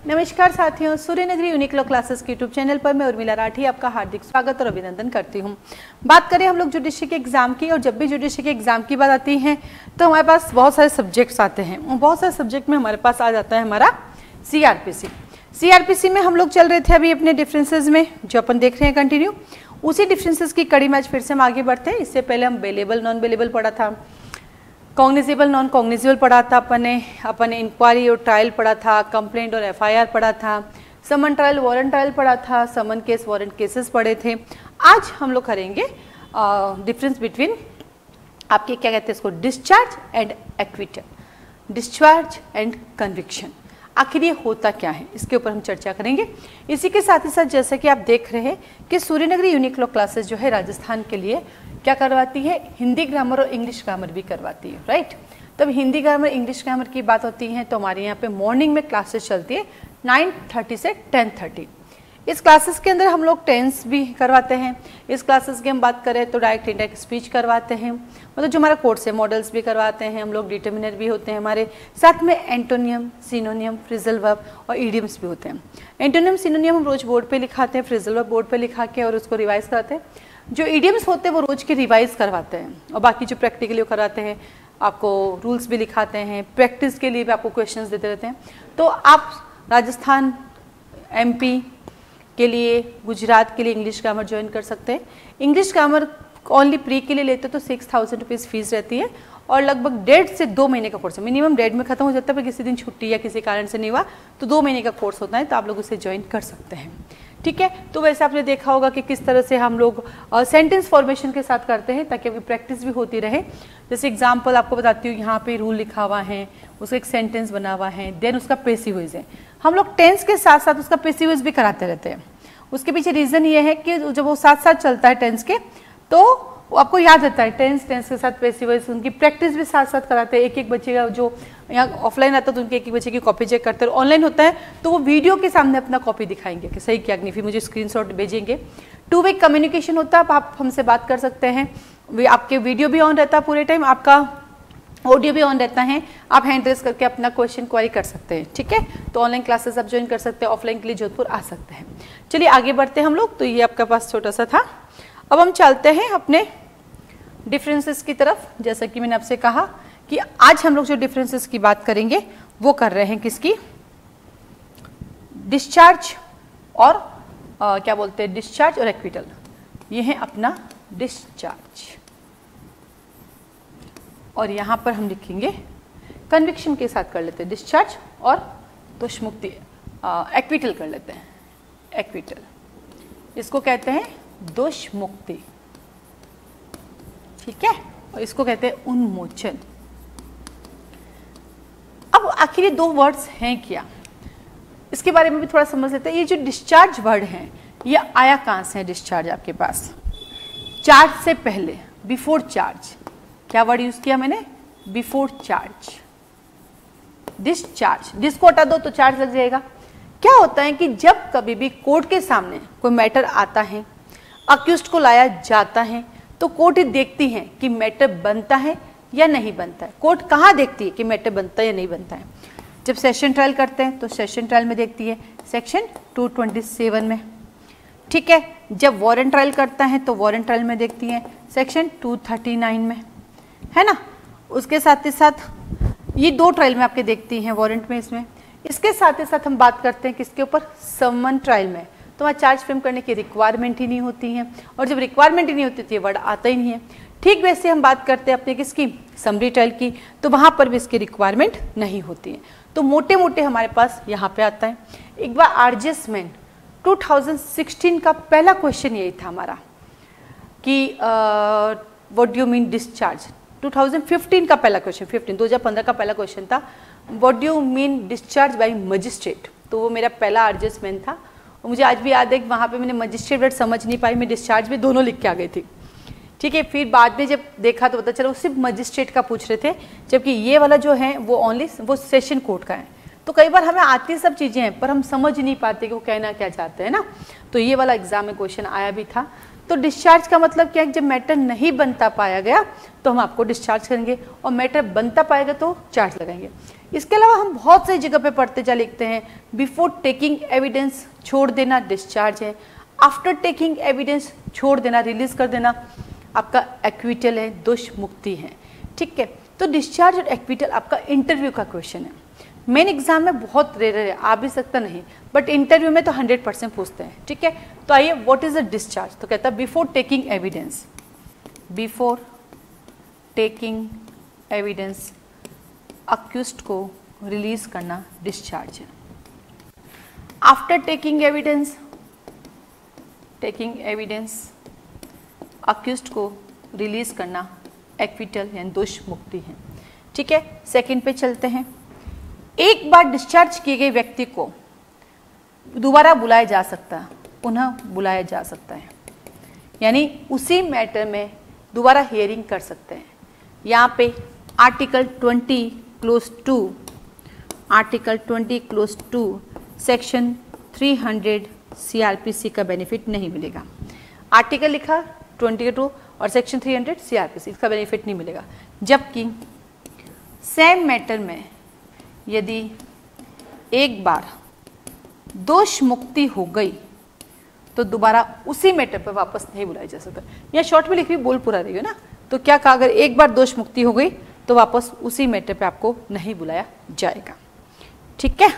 नमस्कार साथियों, सूर्य नगरी यूनिक क्लासेस के यूट्यूब चैनल पर मैं उर्मिला राठी आपका हार्दिक स्वागत और अभिनंदन करती हूँ। बात करें हम लोग जुडिशरी के एग्जाम की, और जब भी जुडिशरी के एग्जाम की बात आती है तो हमारे पास बहुत सारे सब्जेक्ट्स आते हैं। बहुत सारे सब्जेक्ट में हमारे पास आ जाता है हमारा सीआरपीसी में हम लोग चल रहे थे अभी अपने डिफरेंसेज में, जो अपन देख रहे हैं कंटिन्यू। उसी डिफरेंसेज की कड़ी में आज फिर से हम आगे बढ़ते हैं। इससे पहले हम बेलेबल नॉन बेलेबल पढ़ा था, कॉग्निजेबल नॉन कॉग्निजेबल पढ़ा था अपन ने इंक्वायरी और ट्रायल पढ़ा था, कंप्लेंट और एफआईआर पढ़ा था, समन ट्रायल वारंट ट्रायल पढ़ा था, समन केस वारंट केसेस पढ़े थे। आज हम लोग करेंगे डिफरेंस बिटवीन आपके क्या कहते हैं इसको, discharge and acquittal, discharge and conviction. आखिर ये होता क्या है, इसके ऊपर हम चर्चा करेंगे। इसी के साथ ही साथ जैसे कि आप देख रहे हैं कि सूर्य नगरी यूनिक लॉ क्लासेस जो है राजस्थान के लिए क्या करवाती है, हिंदी ग्रामर और इंग्लिश ग्रामर भी करवाती है, राइट। तब हिंदी ग्रामर इंग्लिश ग्रामर की बात होती है तो हमारे यहाँ पे मॉर्निंग में क्लासेस चलती है 9:30 से 10:30। इस क्लासेस के अंदर हम लोग टेंस भी करवाते हैं। इस क्लासेस की हम बात करें तो डायरेक्ट इंडायरेक्ट स्पीच करवाते हैं, मतलब जो हमारा कोर्स है मॉडल्स भी करवाते हैं हम लोग, डिटर्मिनर भी होते हैं हमारे साथ में, एंटोनियम, सिनोनियम, फ्रेजल वर्ब और इडियम्स भी होते हैं। एंटोनियम सिनोनियम हम रोज बोर्ड पे लिखाते हैं, फ्रेजल वर्ब बोर्ड पे लिखा के और उसको रिवाइज कराते हैं। जो इडियम्स होते हैं वो रोज के रिवाइज करवाते हैं, और बाकी जो प्रैक्टिकली कराते हैं आपको रूल्स भी लिखाते हैं, प्रैक्टिस के लिए भी आपको क्वेश्चंस देते रहते हैं। तो आप राजस्थान, एमपी के लिए, गुजरात के लिए इंग्लिश ग्रामर ज्वाइन कर सकते हैं। इंग्लिश ग्रामर ओनली प्री के लिए लेते तो 6,000 रुपीज़ फीस रहती है, और लगभग 1.5 से 2 महीने का कोर्स है। मिनिमम 1.5 में खत्म हो जाता है, पर किसी दिन छुट्टी या किसी कारण से नहीं हुआ तो 2 महीने का कोर्स होता है, तो आप लोग उसे ज्वाइन कर सकते हैं, ठीक है। तो वैसे आपने देखा होगा कि किस तरह से हम लोग सेंटेंस फॉर्मेशन के साथ करते हैं ताकि आपकी प्रैक्टिस भी होती रहे। जैसे एग्जांपल आपको बताती हूँ, यहाँ पे रूल लिखा हुआ है, उसका एक सेंटेंस बना हुआ है, देन उसका पैसिव वॉइस है। हम लोग टेंस के साथ साथ उसका पैसिव वॉइस भी कराते रहते हैं। उसके पीछे रीजन ये है कि जब वो साथ साथ चलता है टेंस के, तो आपको याद रहता है टेंस के साथ पैसिव वॉइस, उनकी प्रैक्टिस भी साथ साथ कराते हैं। एक एक बच्चे का जो यहाँ ऑफलाइन आता है तो उनके एक एक बच्चे की कॉपी चेक करते हैं, ऑनलाइन होता है तो वो वीडियो के सामने अपना कॉपी दिखाएंगे कि सही क्या नहीं, फिर मुझे स्क्रीनशॉट भेजेंगे। 2 वे कम्युनिकेशन होता है, आप हमसे बात कर सकते हैं, आपके वीडियो भी ऑन रहता है पूरे टाइम, आपका ऑडियो भी ऑन रहता है, आप हैंड रेस करके अपना क्वेश्चन क्वेरी कर सकते हैं, ठीक है। तो ऑनलाइन क्लासेस आप ज्वाइन कर सकते हैं, ऑफलाइन के लिए जोधपुर आ सकते हैं। चलिए आगे बढ़ते हैं हम लोग। तो ये आपके पास छोटा सा था, अब हम चलते हैं अपने डिफरेंसेस की तरफ। जैसा कि मैंने आपसे कहा कि आज हम लोग जो डिफरेंसेस की बात करेंगे वो कर रहे हैं किसकी, डिस्चार्ज और क्या बोलते हैं, डिस्चार्ज और एक्विटल। ये है अपना डिस्चार्ज, और यहां पर हम लिखेंगे कन्विक्शन के साथ कर लेते हैं, डिस्चार्ज और दोषमुक्ति, एक्विटल कर लेते हैं, एक्विटल इसको कहते हैं दोष मुक्ति, ठीक है, और इसको कहते हैं उन्मोचन। अब आखिर ये 2 वर्ड्स हैं क्या, इसके बारे में भी थोड़ा समझ लेते हैं। ये जो डिस्चार्ज वर्ड है ये आया कहां से है, डिस्चार्ज आपके पास चार्ज से पहले, बिफोर चार्ज। क्या वर्ड यूज किया मैंने, बिफोर चार्ज, डिस्चार्ज। डिस को हटा दो तो चार्ज लग जाएगा। क्या होता है कि जब कभी भी कोर्ट के सामने कोई मैटर आता है, अक्यूज्ड को लाया जाता है, तो कोर्ट देखती है कि मैटर बनता है या नहीं बनता है। कोर्ट कहाँ देखती है कि मैटर बनता है या नहीं बनता है, जब सेशन ट्रायल करते हैं तो सेशन ट्रायल में देखती है, सेक्शन 227 में, ठीक है। जब वारंट ट्रायल करता है तो वारंट ट्रायल में देखती है, सेक्शन 239 में, है ना। उसके साथ ही साथ ये 2 ट्रायल में आपके देखती हैं, वारंट में, इसमें। इसके साथ ही साथ हम बात करते हैं किसके ऊपर, समन ट्रायल में। तो वहाँ चार्ज फ्रेम करने की रिक्वायरमेंट ही नहीं होती है, और जब रिक्वायरमेंट ही नहीं होती तो ये वर्ड आता ही नहीं है। ठीक वैसे हम बात करते हैं अपने किसकी, समरी ट्रायल की, तो वहाँ पर भी इसकी रिक्वायरमेंट नहीं होती है। तो मोटे मोटे हमारे पास यहाँ पे आता है। एक बार आर्जेसमेंट 2016 का पहला क्वेश्चन यही था हमारा कि what do you mean discharge. 2015 का पहला क्वेश्चन, 2015 का पहला क्वेश्चन था, what do you mean discharge by magistrate. तो वो मेरा पहला आर्जेसमेंट था, और मुझे आज भी याद है कि वहाँ पे मैंने मजिस्ट्रेट वर्ड समझ नहीं पाई, मैं डिस्चार्ज भी दोनों लिख के आ गई थी, ठीक है। फिर बाद में जब देखा तो पता चला वो सिर्फ मजिस्ट्रेट का पूछ रहे थे, जबकि ये वाला जो है वो ओनली वो सेशन कोर्ट का है। तो कई बार हमें आती सब चीज़ें हैं पर हम समझ नहीं पाते कि वो कहना क्या चाहते हैं ना। तो ये वाला एग्जाम में क्वेश्चन आया भी था। तो डिस्चार्ज का मतलब क्या है, जब मैटर नहीं बनता पाया गया तो हम आपको डिस्चार्ज करेंगे, और मैटर बनता पाएगा तो चार्ज लगाएंगे। इसके अलावा हम बहुत सारी जगह पे पढ़ते जा लिखते हैं, बिफोर टेकिंग एविडेंस छोड़ देना डिस्चार्ज है, आफ्टर टेकिंग एविडेंस छोड़ देना रिलीज कर देना आपका एक्विटल है, दोष मुक्ति है। ठीक है, तो डिस्चार्ज और एक्विटल आपका इंटरव्यू का क्वेश्चन है। मेन एग्जाम में बहुत रेयर है, आ भी सकता नहीं, बट इंटरव्यू में तो 100% पूछते हैं। ठीक है, तो आइए व्हाट इज अ डिस्चार्ज, तो कहता है before taking evidence, before taking evidence accused को रिलीज करना डिस्चार्ज है। आफ्टर टेकिंग एविडेंस अक्यूज्ड को रिलीज करना एक्विटल यानी दोष मुक्ति है। ठीक है, सेकंड पे चलते हैं। एक बार डिस्चार्ज किए गए व्यक्ति को दोबारा बुलाया जा सकता है, पुनः बुलाया जा सकता है, यानी उसी मैटर में दोबारा हियरिंग कर सकते हैं। यहाँ पे article 20 close 2, article 20 close 2 section 300 CRPC का बेनिफिट नहीं मिलेगा। आर्टिकल लिखा 22 और सेक्शन 300 CRPC, इसका बेनिफिट नहीं मिलेगा। जबकि सेम मैटर में यदि एक बार दोष मुक्ति हो गई तो दोबारा उसी मैटर पर वापस नहीं बुलाया जा सकता। या शॉर्ट में लिखी बोल पूरा रही हो ना, तो क्या कहा, अगर एक बार दोष मुक्ति हो गई तो वापस उसी मैटर पे आपको नहीं बुलाया जाएगा। ठीक है,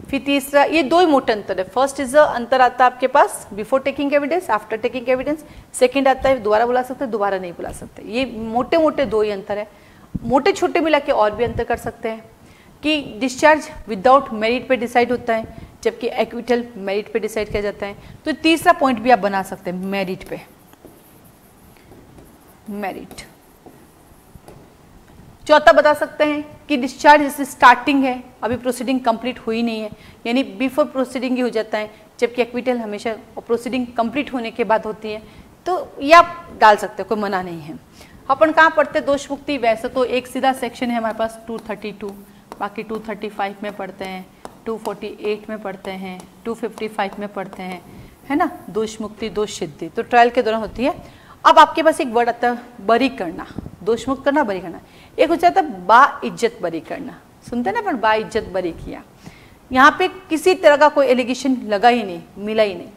फिर तीसरा, ये दो ही मोटे अंतर है। फर्स्ट इज अंतर आता है आपके पास before taking evidence, after taking evidence. Second आता है दोबारा बुला सकते, दोबारा नहीं बुला सकते। ये मोटे मोटे दो ही अंतर है। मोटे छोटे मिला के और भी अंतर कर सकते हैं कि डिस्चार्ज विदाउट मेरिट पे डिसाइड होता है, जबकि एक्विटल मेरिट पे डिसाइड किया जाता है। तो तीसरा पॉइंट भी आप बना सकते हैं मेरिट पे, मेरिट। चौथा बता सकते हैं कि डिस्चार्ज जैसे स्टार्टिंग है, अभी प्रोसीडिंग कंप्लीट हुई नहीं है, यानी बिफोर प्रोसीडिंग ही हो जाता है, जबकि एक्विटल हमेशा प्रोसीडिंग कंप्लीट होने के बाद होती है। तो ये आप डाल सकते हैं, कोई मना नहीं है। अपन कहाँ पढ़ते हैं दोष मुक्ति, वैसे तो एक सीधा सेक्शन है हमारे पास 232, बाकी 235 में पढ़ते हैं, 248 में पढ़ते हैं, 255 में पढ़ते हैं, है ना, दोष मुक्ति दोष सिद्धि, तो ट्रायल के दौरान होती है। अब आपके पास एक वर्ड आता है बरी करना, दोष मुक्त करना, बरी करना। एक हो जाता है बा इज्जत बरी करना, सुनते हैं ना अपन, बा इज्जत बरी किया। यहाँ पे किसी तरह का कोई एलिगेशन लगा ही नहीं, मिला ही नहीं।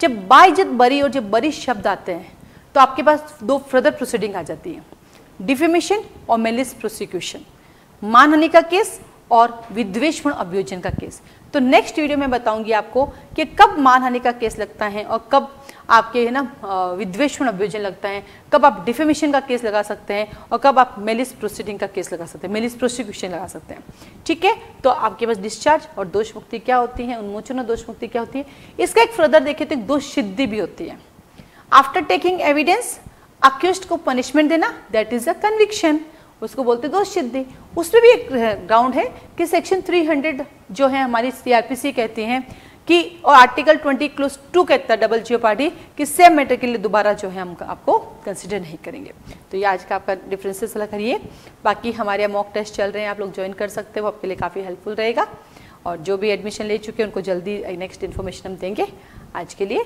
जब बा इज्जत बरी और जब बरी शब्द आते हैं तो आपके पास दो फर्दर प्रोसीडिंग आ जाती है, डिफेमेशन और मेलिस प्रोसिक्यूशन, मानहानि का केस और विद्वेषपूर्ण अभियोजन का केस। तो नेक्स्ट वीडियो में बताऊंगी आपको कि कब मानहानि का केस लगता है और कब आपके है ना विद्वेषपूर्ण अभियोजन लगता है, कब आप डिफेमेशन का केस लगा सकते हैं और कब आप मेलिस प्रोसीडिंग का केस लगा सकते हैं, मेलिस प्रोसिक्यूशन लगा सकते हैं। ठीक है, तो आपके पास डिस्चार्ज और दोष मुक्ति क्या होती है, उन्मोचन और दोष मुक्ति क्या होती है। इसका एक फर्दर देखें तो एक दोष सिद्धि भी होती है। आफ्टर टेकिंग एविडेंस अक्यूज्ड को पनिशमेंट देना, दैट इज अ कन्विक्शन, उसको बोलते दोष सिद्धि। उसमें भी एक ग्राउंड है कि सेक्शन 300 जो है हमारी CRPC कहती हैं कि, और आर्टिकल 20 क्लोज 2 कहता है डबल जियोपार्डी कि सेम मैटर के लिए दोबारा जो है हम आपको कंसिडर नहीं करेंगे। तो ये आज का आपका डिफरेंसेस वाला करिए। बाकी हमारे मॉक टेस्ट चल रहे हैं, आप लोग ज्वाइन कर सकते हो, आपके लिए काफ़ी हेल्पफुल रहेगा। और जो भी एडमिशन ले चुके हैं उनको जल्दी नेक्स्ट इन्फॉर्मेशन हम देंगे। आज के लिए